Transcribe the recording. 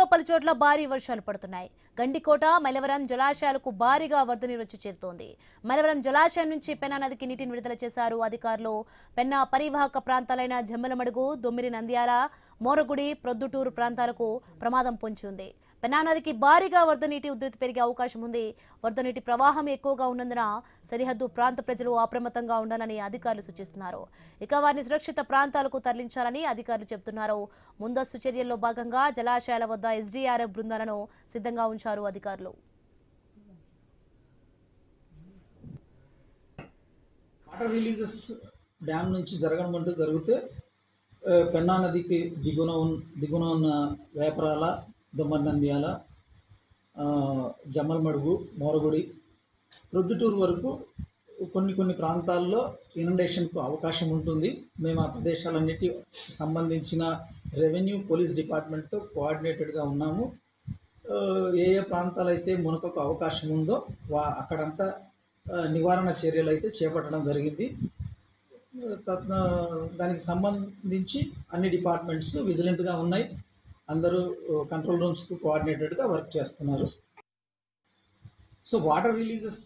ఏపీలో పలుచోట్ల భారీ వర్షాలు పడుతున్నాయి. గండికోట, మైలవరం జలాశయాలకు భారీగా వరద నీరు వచ్చి చేరుతోంది. మైలవరం జలాశయం నుంచి పెన్నా నదికి నీటిని విడుదల చేశారు అధికారులు. పెన్నా పరివాహక ప్రాంతాలైన జమ్మలమడుగు, దొమ్మిరి నంద్యాల, మోరగుడి, ప్రొద్దుటూరు ప్రాంతాలకు ప్రమాదం పొంచి ఉంది. పెన్నా నదికి భారీగా వరద నీటి ఉధృతి పెరిగే అవకాశం ఉంది. వరద నీటి ప్రవాహం ఎక్కువగా ఉన్నందున సరిహద్దు ప్రాంత ప్రజలు అప్రమత్తంగా ఉండాలని అధికారులు సూచిస్తున్నారు. ఇక వారిని సురక్షిత ప్రాంతాలకు తరలించాలని అధికారులు చెబుతున్నారు. ముందస్తు చర్యల్లో భాగంగా జలాశయాల వద్ద ఎస్డీఆర్ఎఫ్ బృందాలను సిద్ధంగా ఉంచారు అధికారులు. వాటర్ రిలీజెస్ డ్యామ్ నుంచి జరగడం జరిగితే పెన్నా నదికి దిగున ఉన్న వేపరాల, దొమ్మరి నంద్యాల, జమ్మలమడుగు, మోరగుడి, ప్రొద్దుటూరు వరకు కొన్ని ప్రాంతాల్లో ఇనండేషన్కు అవకాశం ఉంటుంది. మేము ఆ ప్రదేశాలన్నిటి సంబంధించిన రెవెన్యూ, పోలీస్ డిపార్ట్మెంట్తో కోఆర్డినేటెడ్గా ఉన్నాము. ఏ ప్రాంతాలు అయితే మునకకు అవకాశం ఉందో అక్కడంతా నివారణ చర్యలు అయితే చేపట్టడం జరిగింది. దానికి సంబంధించి అన్ని డిపార్ట్మెంట్స్ విజిలెంట్గా ఉన్నాయి. అందరూ కంట్రోల్ రూమ్స్కు కోఆర్డినేటెడ్గా వర్క్ చేస్తున్నారు. So water releases